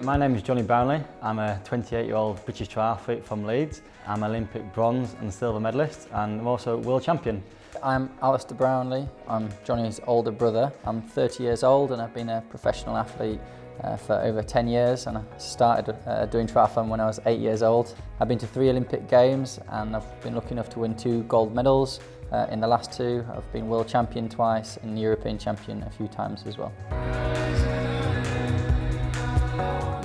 My name is Jonny Brownlee. I'm a 28-year-old British triathlete from Leeds. I'm Olympic bronze and silver medalist, and I'm also world champion. I'm Alistair Brownlee. I'm Jonny's older brother. I'm 30 years old and I've been a professional athlete for over 10 years, and I started doing triathlon when I was 8 years old. I've been to 3 Olympic Games and I've been lucky enough to win 2 gold medals in the last 2. I've been world champion twice and European champion a few times as well.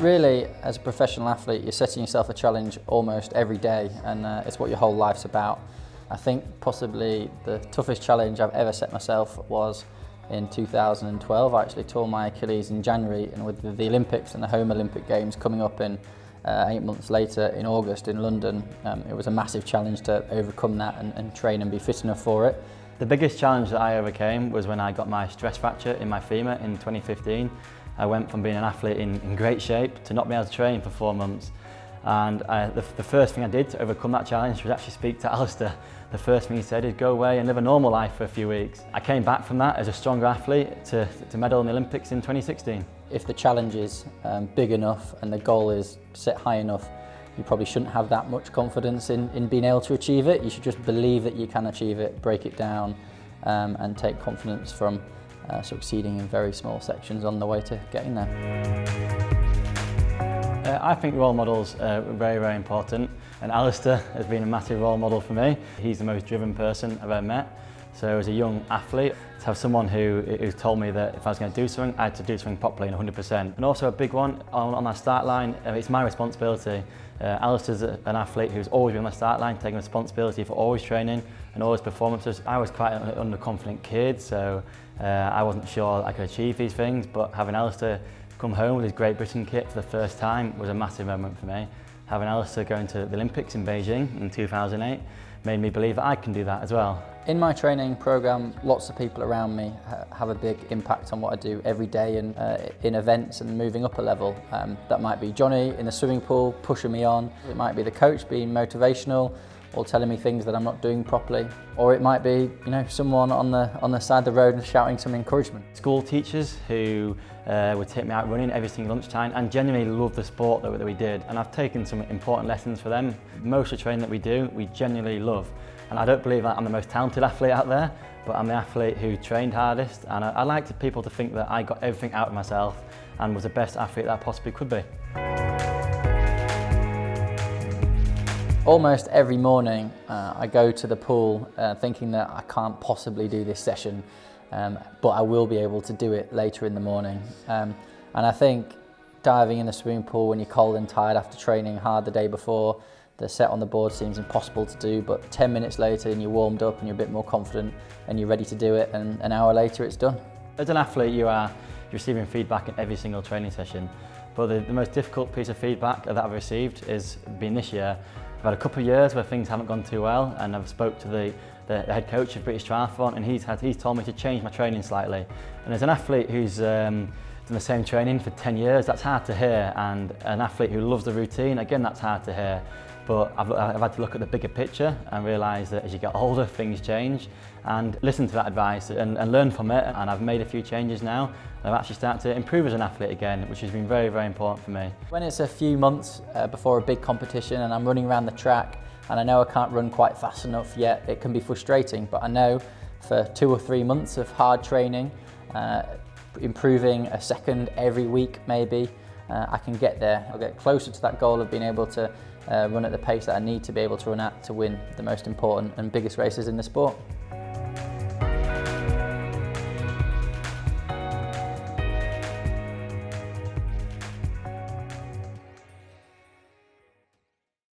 Really, as a professional athlete, you're setting yourself a challenge almost every day, and it's what your whole life's about. I think possibly the toughest challenge I've ever set myself was in 2012. I actually tore my Achilles in January, and with the Olympics and the home Olympic Games coming up in 8 months later in August in London, it was a massive challenge to overcome that and train and be fit enough for it. The biggest challenge that I overcame was when I got my stress fracture in my femur in 2015. I went from being an athlete in great shape to not being able to train for 4 months. And the first thing I did to overcome that challenge was actually speak to Alistair. The first thing he said is go away and live a normal life for a few weeks. I came back from that as a stronger athlete to medal in the Olympics in 2016. If the challenge is big enough and the goal is set high enough, you probably shouldn't have that much confidence in being able to achieve it. You should just believe that you can achieve it, break it down, and take confidence from succeeding in very small sections on the way to getting there. I think role models are very, very important, and Alistair has been a massive role model for me. He's the most driven person I've ever met. So as a young athlete, to have someone who told me that if I was going to do something, I had to do something properly and 100%. And also a big one, on that start line, it's my responsibility. Alistair's an athlete who's always been on the start line, taking responsibility for always training and always performances. I was quite an underconfident kid, so I wasn't sure I could achieve these things, but having Alistair come home with his Great Britain kit for the first time was a massive moment for me. Having Alistair going to the Olympics in Beijing in 2008 made me believe that I can do that as well. In my training program, lots of people around me have a big impact on what I do every day and in events and moving up a level. That might be Jonny in the swimming pool pushing me on. It might be the coach being motivational or telling me things that I'm not doing properly. Or it might be, someone on the side of the road and shouting some encouragement. School teachers who would take me out running every single lunchtime and genuinely love the sport that we did. And I've taken some important lessons for them. Most of the training that we do, we genuinely love. And I don't believe that I'm the most talented athlete out there, but I'm the athlete who trained hardest. And I like people to think that I got everything out of myself and was the best athlete that I possibly could be. Almost every morning I go to the pool thinking that I can't possibly do this session, but I will be able to do it later in the morning. And I think diving in the swimming pool when you're cold and tired after training hard the day before, the set on the board seems impossible to do, but 10 minutes later and you're warmed up and you're a bit more confident and you're ready to do it, and an hour later it's done. As an athlete, you're receiving feedback in every single training session, but the most difficult piece of feedback that I've received is been this year. I've had a couple of years where things haven't gone too well, and I've spoke to the head coach of British Triathlon, and he's told me to change my training slightly. And as an athlete who's done the same training for 10 years, that's hard to hear, and an athlete who loves the routine, again, that's hard to hear. But I've had to look at the bigger picture and realise that as you get older, things change, and listen to that advice and learn from it. And I've made a few changes now. I've actually started to improve as an athlete again, which has been very, very important for me. When it's a few months before a big competition and I'm running around the track and I know I can't run quite fast enough yet, it can be frustrating, but I know for 2 or 3 months of hard training, improving a second every week maybe, I can get there. I'll get closer to that goal of being able to run at the pace that I need to be able to run at to win the most important and biggest races in the sport.